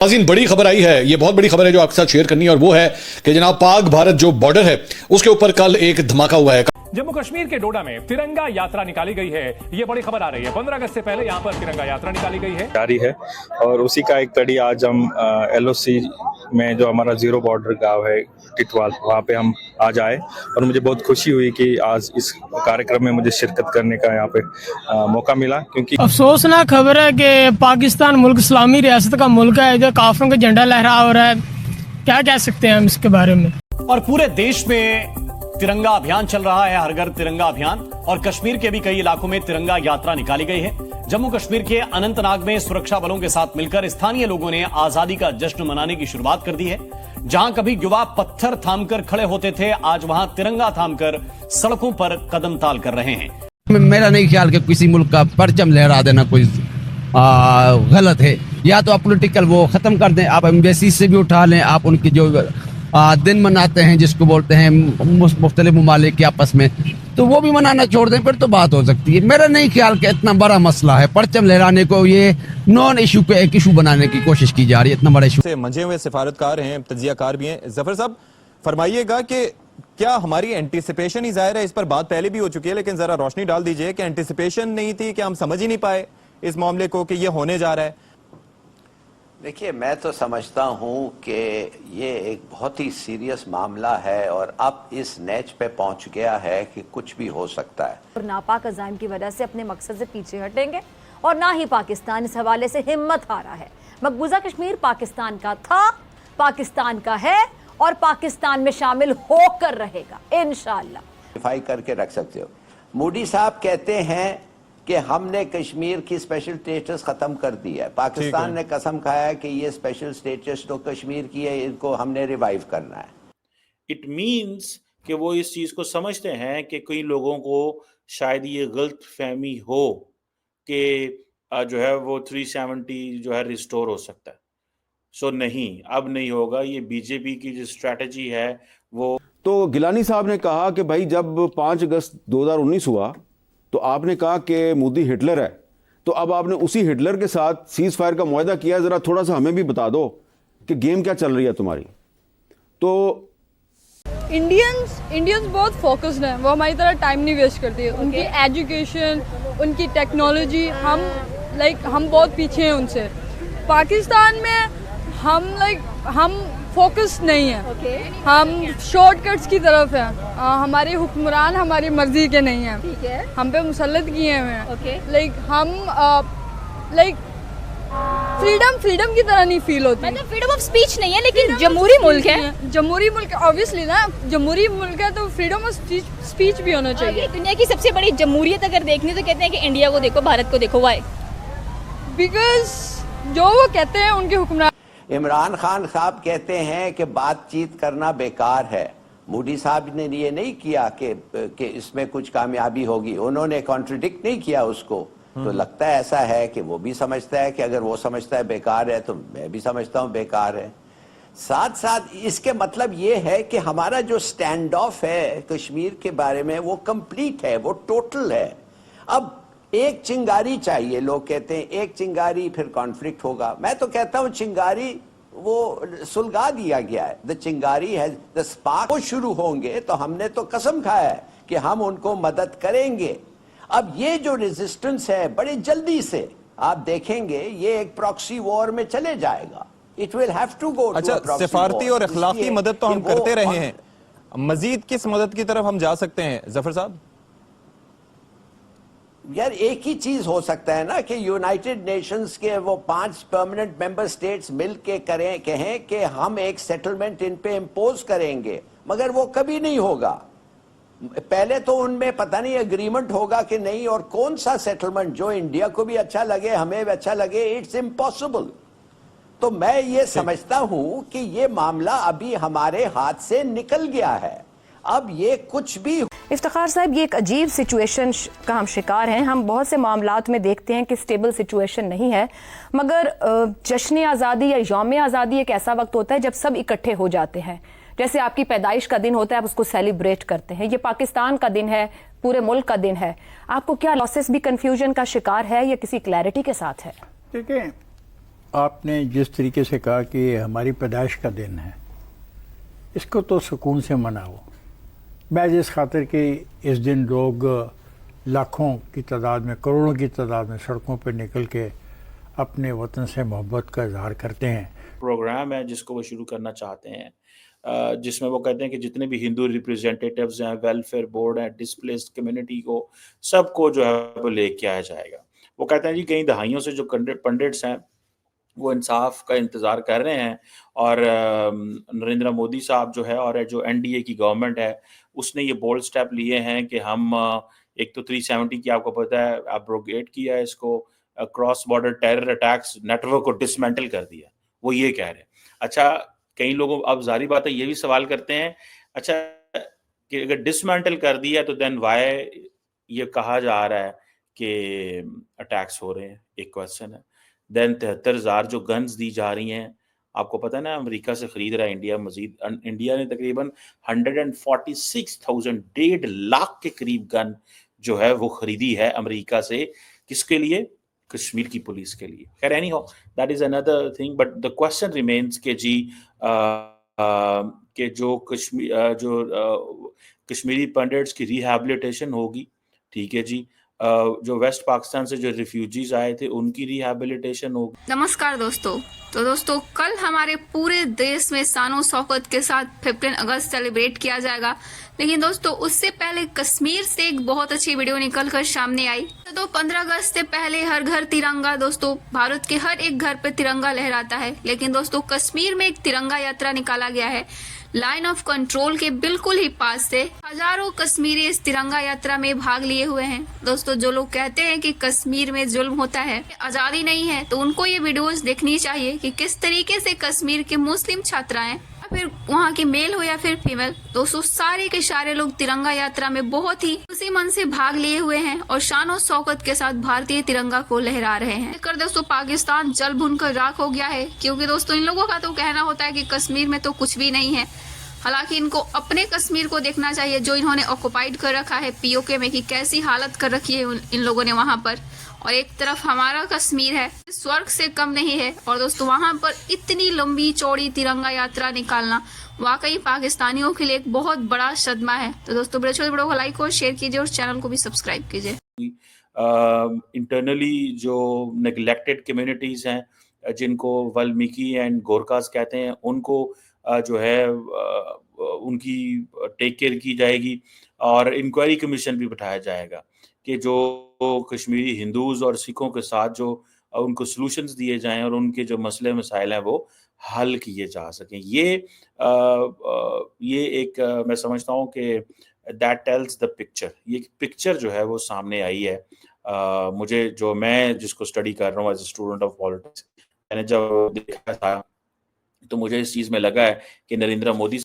नाज़रीन, बड़ी खबर आई है, ये बहुत बड़ी खबर है जो आपके साथ शेयर करनी है, और वो है कि जनाब पाक भारत जो बॉर्डर है उसके ऊपर कल एक धमाका हुआ है। जम्मू कश्मीर के डोडा में तिरंगा यात्रा निकाली गई है। ये बड़ी खबर आ रही है। 15 अगस्त से पहले यहाँ पर तिरंगा यात्रा निकाली गई है जारी है और उसी का एक कड़ी आज हम LOC में जो हमारा जीरो बॉर्डर गांव है टिटवाल, वहाँ पे हम आज आए और मुझे बहुत खुशी हुई कि आज इस कार्यक्रम में मुझे शिरकत करने का यहाँ पे मौका मिला। क्योंकि अफसोसनाक खबर है कि पाकिस्तान मुल्क इस्लामी रियासत का मुल्क है, जो काफिरों का झंडा लहरा हो रहा है। क्या कह सकते हैं हम इसके बारे में। और पूरे देश में तिरंगा अभियान चल रहा है, हर घर तिरंगा अभियान, और कश्मीर के भी कई इलाकों में तिरंगा यात्रा निकाली गई है। जम्मू कश्मीर के अनंतनाग में सुरक्षा बलों के साथ मिलकर स्थानीय लोगों ने आजादी का जश्न मनाने की शुरुआत कर दी है। जहां कभी युवा पत्थर थामकर खड़े होते थे, आज वहां तिरंगा थामकर सड़कों पर कदम ताल कर रहे हैं। मेरा नहीं ख्याल कि किसी मुल्क का परचम लहरा देना कोई गलत है। या तो आप पॉलिटिकल वो खत्म कर दें, आप एम्बेसी से भी उठा लें, आप उनकी जो दिन मनाते हैं जिसको बोलते हैं मुख्तलिफ ममालिक के आपस में, तो वो भी मनाना छोड़ दें, फिर तो बात हो सकती है। मेरा नहीं ख्याल कि इतना बड़ा मसला है परचम लहराने को, ये नॉन इशू को एक इशू बनाने की कोशिश की जा रही है। इतना बड़ा इशू से मंझे हुए सिफारतकार हैं, तजियाकार भी हैं। जफर साहब फरमाइएगा कि क्या हमारी एंटीसिपेशन ही ज़ाहिर है, इस पर बात पहले भी हो चुकी है, लेकिन जरा रोशनी डाल दीजिए कि एंटीसिपेशन नहीं थी कि हम समझ ही नहीं पाए इस मामले को कि ये होने जा रहा है। देखिए, मैं तो समझता हूं कि ये एक बहुत ही सीरियस मामला है और अब इस नेच पे पहुंच गया है कि कुछ भी हो सकता है। और नापाक अज़ाइम की वजह से अपने मकसद से पीछे हटेंगे और ना ही पाकिस्तान इस हवाले से हिम्मत हारा है। मकबूजा कश्मीर पाकिस्तान का था, पाकिस्तान का है और पाकिस्तान में शामिल होकर रहेगा इंशाअल्लाह। वेरीफाई करके रख सकते हो। मोदी साहब कहते हैं कि हमने कश्मीर की स्पेशल स्टेटस खत्म कर दी है। पाकिस्तान ने कसम खाया है कि ये स्पेशल स्टेटस तो कश्मीर की है, इनको हमने रिवाइव करना है। इट मीन्स कि वो इस चीज को समझते हैं कि कई लोगों को शायद ये गलत फहमी हो कि जो है वो 370 जो है रिस्टोर हो सकता है। सो नहीं, अब नहीं होगा। ये बीजेपी की जो स्ट्रैटेजी है वो। तो गिलानी साहब ने कहा कि भाई जब 5 अगस्त 2019 हुआ तो आपने कहा कि मोदी हिटलर है, तो अब आपने उसी हिटलर के साथ सीज फायर का मुआहदा किया। जरा थोड़ा सा हमें भी बता दो कि गेम क्या चल रही है तुम्हारी। तो इंडियंस बहुत फोकस्ड हैं, वो हमारी तरह टाइम नहीं वेस्ट करती है। उनकी एजुकेशन, उनकी टेक्नोलॉजी, हम बहुत पीछे हैं उनसे। पाकिस्तान में हम फोकस नहीं है, हम शॉर्टकट्स की तरफ हैं। हमारे हुक्मरान हमारी मर्जी के नहीं हैं, हम पे मुसल्लत किए हुए हैं। हम फ्रीडम की तरह नहीं फील होती। मतलब फ्रीडम ऑफ स्पीच नहीं है, लेकिन जमहूरी मुल्क है। जमहूरी मुल्क ऑब्वियसली ना, जमहूरी मुल्क है तो फ्रीडम ऑफ स्पीच भी होना चाहिए। दुनिया की सबसे बड़ी जमहूरियत अगर देखनी तो कहते हैं कि इंडिया को देखो, भारत को देखो। वाई? बिकॉज जो वो कहते हैं उनके हुक्मरान। इमरान खान साहब कहते हैं कि बातचीत करना बेकार है। मोदी साहब ने ये नहीं किया कि इसमें कुछ कामयाबी होगी, उन्होंने कॉन्ट्रडिक्ट नहीं किया उसको। तो लगता है ऐसा है कि वो भी समझता है कि अगर वो समझता है बेकार है तो मैं भी समझता हूँ बेकार है। साथ साथ इसके मतलब ये है कि हमारा जो स्टैंड ऑफ है कश्मीर के बारे में वो कंप्लीट है, वो टोटल है। अब एक चिंगारी चाहिए, लोग कहते हैं एक चिंगारी फिर कॉन्फ्लिक्ट होगा। मैं तो कहता हूं चिंगारी वो सुलगा दिया गया है। द चिंगारी है, द स्पार्क। वो शुरू होंगे तो हमने तो कसम खाया है कि हम उनको मदद करेंगे। अब ये जो रेजिस्टेंस है बड़े जल्दी से आप देखेंगे ये एक प्रॉक्सी वॉर में चले जाएगा। It will have to go. अच्छा, सिफारती और अखलाकी मदद तो हम करते रहे हैं, मजीद किस मदद की तरफ हम जा सकते हैं जफर साहब? यार एक ही चीज हो सकता है ना कि यूनाइटेड नेशंस के वो 5 परमानेंट मेंबर स्टेट्स मिल के कहें कि हम एक सेटलमेंट इन पे इम्पोज करेंगे, मगर वो कभी नहीं होगा। पहले तो उनमें पता नहीं एग्रीमेंट होगा कि नहीं, और कौन सा सेटलमेंट जो इंडिया को भी अच्छा लगे हमें भी अच्छा लगे, इट्स इम्पॉसिबल। तो मैं ये समझता हूं कि ये मामला अभी हमारे हाथ से निकल गया है। अब ये कुछ भी। इफ्तिखार साहब, ये एक अजीब सिचुएशन का हम शिकार हैं। हम बहुत से मामलात में देखते हैं कि स्टेबल सिचुएशन नहीं है, मगर जश्न आज़ादी या यौम आज़ादी एक ऐसा वक्त होता है जब सब इकट्ठे हो जाते हैं। जैसे आपकी पैदाइश का दिन होता है, आप उसको सेलिब्रेट करते हैं। ये पाकिस्तान का दिन है, पूरे मुल्क का दिन है। आपको क्या लॉसेस भी कंफ्यूजन का शिकार है या किसी क्लैरिटी के साथ है? देखिए, آپ نے جس طریقے سے کہا کہ یہ ہماری پیدائش کا دن ہے، اس کو تو سکون سے مناؤ، بعض اس خاطر کہ اس دن لوگ لاکھوں کی تعداد میں، کروڑوں کی تعداد میں سڑکوں پہ نکل کے اپنے وطن سے محبت کا اظہار کرتے ہیں۔ پروگرام ہے جس کو وہ شروع کرنا چاہتے ہیں، جس میں وہ کہتے ہیں کہ جتنے بھی ہندو ریپریزنٹیٹیوز ہیں، ویلفیئر بورڈ ہیں، ڈسپلیسڈ کمیونٹی کو، سب کو جو ہے وہ لے کے آیا جائے گا۔ وہ کہتے ہیں جی کئی دہائیوں سے جو پنڈتس ہیں وہ انصاف کا انتظار کر رہے ہیں، اور نریندر مودی صاحب جو ہے اور جو NDA کی گورنمنٹ ہے اس نے یہ بولڈ سٹیپ لیے ہیں کہ ہم ایک تو 370 کی آپ کو پتہ ہے ابروگیٹ کیا ہے، اس کو cross border terror attacks network کو ڈسمینٹل کر دیا، وہ یہ کہہ رہے ہیں۔ اچھا کئی لوگوں اب ظاہری بات ہے یہ بھی سوال کرتے ہیں، اچھا کہ اگر ڈسمینٹل کر دیا تو دین وائی یہ کہا جا رہا ہے کہ اٹیکس ہو رہے ہیں، ایک کویسچن ہے۔ دین 73,000 جو گنز دی جا رہی ہیں، آپ کو پتہ ہے نا امریکہ سے خرید رہا ہے انڈیا، مزید انڈیا نے تقریباً 146,000 1.5 لاکھ کے قریب گن جو ہے وہ خریدی ہے امریکہ سے، کس کے لیے؟ کشمیر کی پولیس کے لیے۔ خیر any how that is another thing, but the question remains کہ جی کہ جو کشمیری پنڈتس کی ریہیبلیٹیشن ہوگی، ٹھیک ہے جی، جو ویسٹ پاکستان سے جو ریفیوجیز آئے تھے ان کی ریہیبلیٹیشن ہوگی۔ نمسکار دوستو کل ہمارے پورے دیش میں شان و شوکت کے ساتھ 15 اگست سیلیبریٹ کیا جائے گا، لیکن دوستو اس سے پہلے کشمیر سے ایک بہت اچھی ویڈیو نکل کر سامنے آئی۔ تو 15 اگست سے پہلے ہر گھر ترنگا، دوستو بھارت کے ہر ایک گھر پہ ترنگا لہراتا ہے، لیکن دوستو کشمیر میں ایک ترنگا یاترا نکالا گیا ہے لائن آف کنٹرول کے بالکل ہی پاس سے۔ ہزاروں کشمیری اس ترنگا یاترا میں بھاگ لیے ہوئے ہیں۔ دوستو جو لوگ کہتے ہیں کہ کشمیر میں ظلم ہوتا ہے، آزادی نہیں ہے، تو ان کو یہ ویڈیوز دیکھنی چاہیے کہ کس طریقے سے کشمیر کے مسلم چھاترائیں، پھر وہاں کے میل ہو یا پھر فیمیل، دوستو سارے کے سارے لوگ ترنگا یاترا میں بہت ہی خوشی من سے بھاگ لیے ہوئے ہیں اور شان و شوکت کے ساتھ بھارتی ترنگا کو لہرا رہے ہیں۔ دوستو پاکستان جل بھن کر راکھ ہو گیا ہے، کیونکہ دوستو ان لوگوں کا تو کہنا ہوتا ہے کہ کشمیر میں تو کچھ بھی نہیں ہے، حالانکہ ان کو اپنے کشمیر کو دیکھنا چاہیے جو انہوں نے آکوپائیڈ کر رکھا ہے POK میں، کہ کیسی حالت کر رکھی ہے ان لوگوں نے وہاں پر، اور ایک طرف ہمارا کشمیر ہے سورگ سے کم نہیں ہے۔ اور دوستو وہاں پر اتنی لمبی چوڑی ترنگا یاترا نکالنا واقعی پاکستانیوں کے لیے ایک بہت بڑا صدمہ ہے۔ تو دوستو ویڈیو کو لائک اور شیئر کیجیے اور چینل کو بھی سبسکرائب کیجیے۔ انٹرنلی جو نیگلیکٹڈ کمیونٹیز ہیں جن کو والمیکی اینڈ گورکھاز کہتے ہیں، ان کو جو ہے ان کی ٹیک کیئر کی جائے گی، اور انکوائری کمیشن بھی بٹھایا جائے گا کہ جو کشمیری ہندوز اور سکھوں کے ساتھ جو ان کو سلوشنز دیے جائیں اور ان کے جو مسئلے مسائل ہیں وہ حل کیے جا سکیں۔ یہ ایک میں سمجھتا ہوں کہ دیٹ ٹیلز دا پکچر، یہ پکچر جو ہے وہ سامنے آئی ہے۔ مجھے جو میں جس کو اسٹڈی کر رہا ہوں as a student of politics, میں نے جب دیکھا تھا تو مجھے اس چیز میں لگا ہے کہ نریندر مودی